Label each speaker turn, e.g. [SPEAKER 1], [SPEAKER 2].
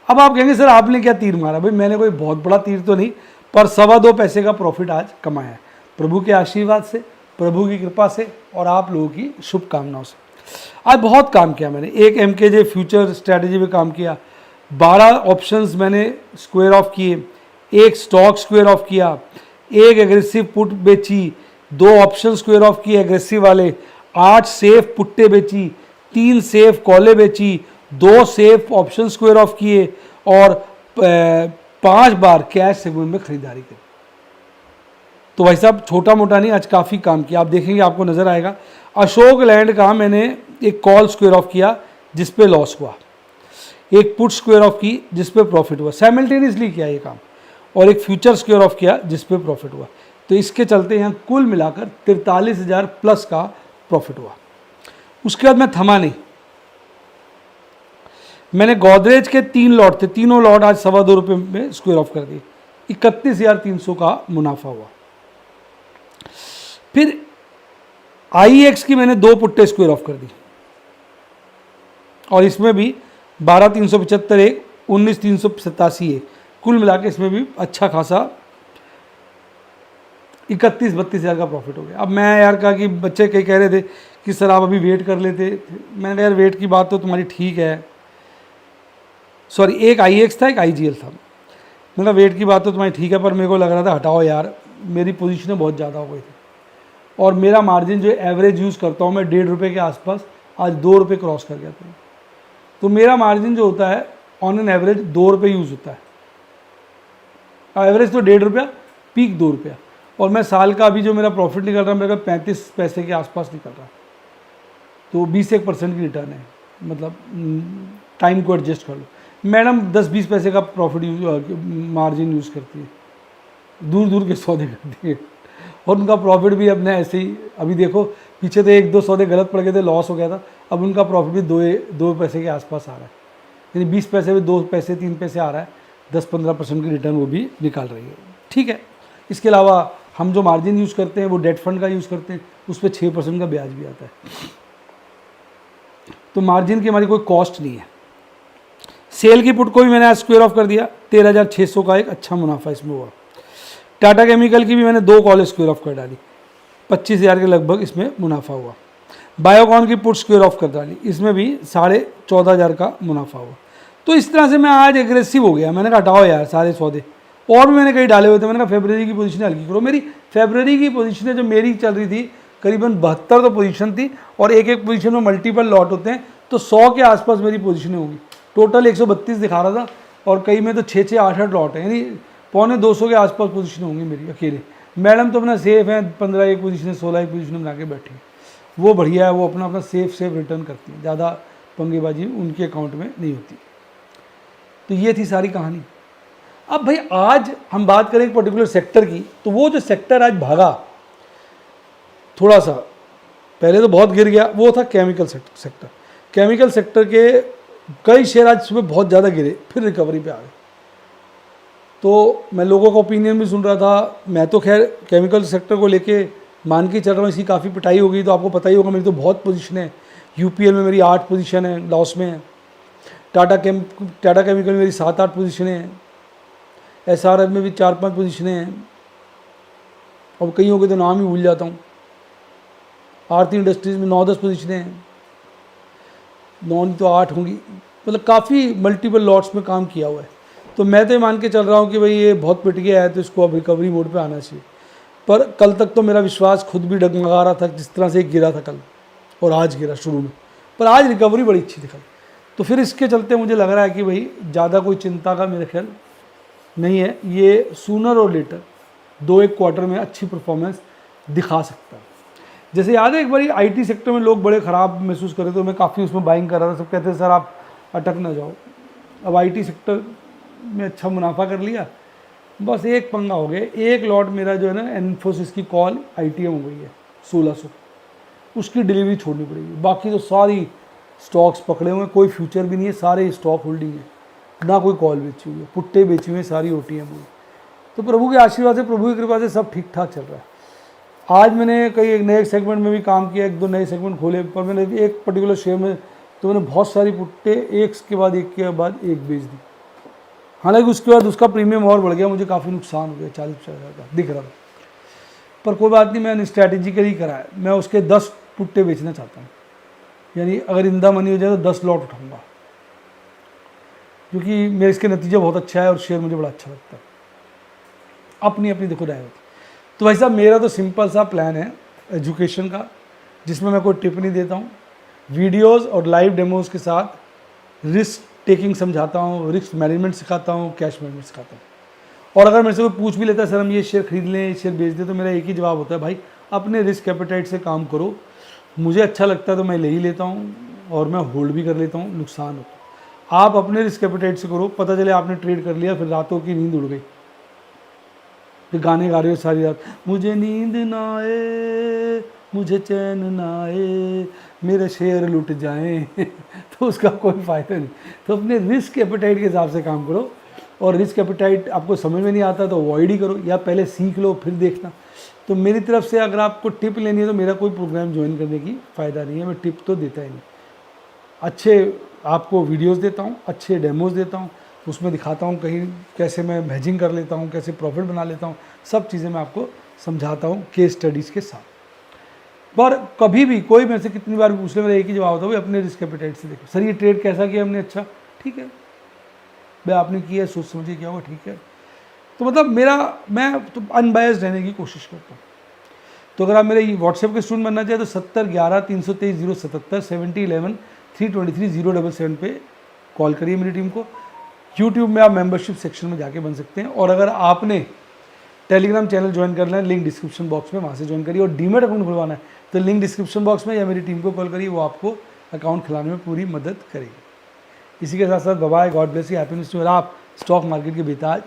[SPEAKER 1] अब आप कहेंगे सर आपने क्या तीर मारा? भाई मैंने कोई बहुत बड़ा तीर तो नहीं, पर 2.25 पैसे का प्रॉफिट आज कमाया है प्रभु के आशीर्वाद से, प्रभु की कृपा से और आप लोगों की शुभकामनाओं से। आज बहुत काम किया मैंने। एक MKJ फ्यूचर स्ट्रैटेजी पे काम किया, 12 ऑप्शंस मैंने स्क्वायर ऑफ किए, एक स्टॉक स्क्वायर ऑफ किया, एक एग्रेसिव पुट बेची, 2 ऑप्शन स्क्वायर ऑफ किए एग्रेसिव वाले, 8 सेफ पुट्टे बेची, 3 सेफ कॉले बेची, 2 सेफ ऑप्शन स्क्वायर ऑफ किए और 5 बार कैश सेगमेंट में खरीदारी करी। तो भाई साहब छोटा मोटा नहीं, आज काफ़ी काम किया। आप देखेंगे आपको नज़र आएगा। अशोक लैंड का मैंने एक कॉल स्क्वायर ऑफ किया जिस पे लॉस हुआ, एक पुट स्क्वायर ऑफ की जिस पे प्रॉफिट हुआ, साइमल्टेनियसली किया ये काम, और एक फ्यूचर स्क्वायर ऑफ किया जिस पे प्रॉफिट हुआ। तो इसके चलते यहाँ कुल मिलाकर 43,000 प्लस का प्रॉफिट हुआ। उसके बाद मैं थमा नहीं, मैंने गोदरेज के 3 लॉट थे, तीनों लॉट आज 2.25 रुपये में स्क्वायर ऑफ कर दिए, 31,300 का मुनाफा हुआ। फिर IEX की मैंने 2 पुट्टे स्क्वायर ऑफ कर दी और इसमें भी 12,375 एक, 19,387 एक, कुल मिला के इसमें भी अच्छा खासा 31-32 का प्रॉफिट हो गया। अब मैं यार कहा कि बच्चे कई कह रहे थे कि सर आप अभी वेट कर लेते, मैंने कहा यार वेट की बात तो तुम्हारी ठीक है, सॉरी एक IEX था एक IGL था, मैंने कहा वेट की बात तो तुम्हारी ठीक है, पर मेरे को लग रहा था हटाओ यार, मेरी पोजीशनें बहुत ज़्यादा हो गई थी और मेरा मार्जिन जो एवरेज यूज़ करता हूँ मैं 1.5 रुपये के आसपास, आज 2 रुपये क्रॉस कर गया था। तो मेरा मार्जिन जो होता है ऑन एन एवरेज 2 रुपये यूज़ होता है, एवरेज तो 1.5 रुपया, पीक 2 रुपया, और मैं साल का अभी जो मेरा प्रॉफिट निकल रहा है मेरा 35 पैसे के आसपास निकल रहा है। तो 20-1% की रिटर्न है, मतलब टाइम को एडजस्ट कर लो। मैडम 10-20 पैसे का प्रॉफिट मार्जिन यूज़ करती है, दूर दूर के सौदे करती है और उनका प्रॉफिट भी अपने ऐसे ही, अभी देखो पीछे तो 1-2 सौदे गलत पड़ गए थे, लॉस हो गया था, अब उनका प्रॉफिट भी 2 पैसे के आसपास आ रहा है, यानी 20 पैसे में 2 पैसे 3 पैसे आ रहा है, 10-15% की रिटर्न वो भी निकाल रही है। ठीक है, इसके अलावा हम जो मार्जिन यूज़ करते हैं वो डेट फंड का यूज़ करते हैं, उस पर 6% का ब्याज भी आता है। तो मार्जिन की हमारी कोई कॉस्ट नहीं है। सेल की पुट को भी मैंने आज स्क्वायर ऑफ कर दिया, 13,600 का एक अच्छा मुनाफा इसमें हुआ। टाटा केमिकल की भी मैंने 2 कॉल स्क्वायर ऑफ कर डाली, 25,000 के लगभग इसमें मुनाफा हुआ। बायोकॉन की पुट स्क्वायर ऑफ कर डाली, इसमें भी 14,500 का मुनाफा हुआ। तो इस तरह से मैं आज एग्रेसिव हो गया, मैंने कहा हटाओ यार सारे सौदे, और भी मैंने कहीं डाले हुए थे, मैंने कहा फरवरी की पोजीशन हल्की करो। मेरी फरवरी की पोजीशनें जो मेरी चल रही थी करीबन 72 तो पोजीशन थी, और एक एक पोजीशन में मल्टीपल लॉट होते हैं, तो 100 के आसपास मेरी पोजीशनें होंगी। टोटल 132 दिखा रहा था और कई में तो 6-6, 8-8 लॉट है, यानी 250 के आसपास पोजीशन होंगी मेरी अकेले। मैडम तो अपना सेफ है, 15 एक पोजीशन 16 एक पोजीशन बना के बैठी, वो बढ़िया है, वो अपना अपना सेफ रिटर्न करती है, ज़्यादा पंगेबाजी उनके अकाउंट में नहीं होती। तो ये थी सारी कहानी। अब भाई आज हम बात करें एक पर्टिकुलर सेक्टर की, तो वो जो सेक्टर आज भागा थोड़ा सा, पहले तो बहुत गिर गया, वो था केमिकल सेक्टर। केमिकल सेक्टर के कई शेयर आज सुबह बहुत ज़्यादा गिरे, फिर रिकवरी पे आ गए। तो मैं लोगों का ओपिनियन भी सुन रहा था, मैं तो खैर केमिकल सेक्टर को लेके मान के चल रहा हूँ, इसकी काफ़ी पिटाई हो गई, तो आपको पता ही होगा मेरी तो बहुत पोजीशन है। UPL में मेरी 8 पोजीशन है, लॉस में है। टाटा केमिकल में मेरी 7-8 पोजीशनें हैं, SRF में भी 4-5 पोजीशनें हैं, अब कई हो गए तो नाम ही भूल जाता हूँ। आरती इंडस्ट्रीज़ में 9-10 पोजीशनें हैं, 9 तो 8 होंगी, मतलब काफ़ी मल्टीपल लॉट्स में काम किया हुआ है। तो मैं तो ये मान के चल रहा हूँ कि भाई ये बहुत पिट गया है, तो इसको अब रिकवरी मोड पे आना चाहिए। पर कल तक तो मेरा विश्वास खुद भी डगमगा रहा था, जिस तरह से गिरा था कल और आज गिरा शुरू में, पर आज रिकवरी बड़ी अच्छी दिखाई। तो फिर इसके चलते मुझे लग रहा है कि भाई ज़्यादा कोई चिंता का मेरे ख्याल नहीं है, ये सूनर और लेटर 2-1 क्वार्टर में अच्छी परफॉर्मेंस दिखा सकता है। जैसे याद है एक बार IT सेक्टर में लोग बड़े ख़राब महसूस कर रहे थे, तो मैं काफ़ी उसमें बाइंग कर रहा था, सब कहते थे सर आप अटक ना जाओ। अब IT सेक्टर में अच्छा मुनाफा कर लिया, बस एक पंगा हो गया, एक लॉट मेरा जो है ना इन्फोसिस की कॉल ITM हो गई है 1600, उसकी डिलीवरी छोड़नी पड़ेगी। बाकी तो सारी स्टॉक्स पकड़े हुए हैं, कोई फ्यूचर भी नहीं है, सारे स्टॉक होल्डिंग है, ना कोई कॉल बेची हुई है, पुट्टे बेची हुई है, सारी OTM हुई। तो प्रभु के आशीर्वाद से, प्रभु की कृपा से सब ठीक ठाक चल रहा है। आज मैंने कई एक नए सेगमेंट में भी काम किया, 1-2 नए सेगमेंट खोले, पर मैंने एक पर्टिकुलर शेयर में तो मैंने बहुत सारी पुट्टे एक के बाद एक बेच दी। हालांकि उसके बाद उसका प्रीमियम और बढ़ गया, मुझे काफ़ी नुकसान हो गया, 40-50 हज़ार का दिख रहा था, पर कोई बात नहीं, मैंने स्ट्रैटेजिकली करा है। मैं उसके 10 पुट्टे बेचना चाहता हूँ, यानी अगर इंदा मनी हो जाए तो 10 लॉट उठाऊंगा, क्योंकि मेरे इसके नतीजा बहुत अच्छा है और शेयर मुझे बड़ा अच्छा लगता है। अपनी अपनी देखो राय होती। तो भाई साहब मेरा तो सिंपल सा प्लान है एजुकेशन का, जिसमें मैं कोई टिप नहीं देता हूँ, वीडियोस और लाइव डेमोज के साथ रिस्क टेकिंग समझाता हूँ, रिस्क मैनेजमेंट सिखाता हूँ, कैश मैनेजमेंट सिखाता हूँ। और अगर मेरे से कोई पूछ भी लेता है सर हम ये शेयर खरीद लें, ये शेयर बेच दें, तो मेरा एक ही जवाब होता है, भाई अपने रिस्क एपेटाइट से काम करो, मुझे अच्छा लगता है तो मैं ले ही लेता हूँ और मैं होल्ड भी कर लेता हूँ, नुकसान होता है। आप अपने रिस्क एपेटाइट से करो, पता चले आपने ट्रेड कर लिया, फिर रातों की नींद उड़ गई, फिर गाने गा रहे हो सारी रात, मुझे नींद ना आए, मुझे चैन ना आए, मेरे शेयर लुट जाएं तो उसका कोई फ़ायदा नहीं। तो अपने रिस्क एपेटाइट के हिसाब से काम करो, और रिस्क एपेटाइट आपको समझ में नहीं आता तो अवॉइड ही करो, या पहले सीख लो फिर देखना। तो मेरी तरफ से अगर आपको टिप लेनी है तो मेरा कोई प्रोग्राम ज्वाइन करने की फ़ायदा नहीं है, मैं टिप तो देता ही नहीं। अच्छे आपको वीडियोस देता हूँ, अच्छे डेमोज देता हूँ, उसमें दिखाता हूँ कहीं कैसे मैं हेजिंग कर लेता हूँ, कैसे प्रॉफिट बना लेता हूँ, सब चीज़ें मैं आपको समझाता हूँ केस स्टडीज़ के साथ। पर कभी भी कोई मेरे से कितनी बार पूछ ले, मेरा एक ही जवाब होता है, भाई अपने रिस्क एपेटाइट से देखो। सर ये ट्रेड कैसा किया हमने, अच्छा ठीक है भाई आपने किया, सोच समझिए क्या होगा, ठीक है। तो मतलब मैं तो अनबायस्ड रहने की कोशिश करता हूँ। तो अगर आप मेरे व्हाट्सएप के स्टूडेंट बनना चाहे तो 7011-323-077 7011-323-077 पे कॉल करिए मेरी टीम को। यूट्यूब में आप मेंबरशिप सेक्शन में जाके बन सकते हैं, और अगर आपने टेलीग्राम चैनल ज्वाइन करना है, लिंक डिस्क्रिप्शन बॉक्स में, वहाँ से ज्वाइन करिए। और डीमेट अकाउंट खुलवाना है तो लिंक डिस्क्रिप्शन बॉक्स में, या मेरी टीम को कॉल करिए, वो आपको अकाउंट खुलाने में पूरी मदद करेगी। इसी के साथ साथ bye, God bless you, happiness too. आप स्टॉक मार्केट के बेताज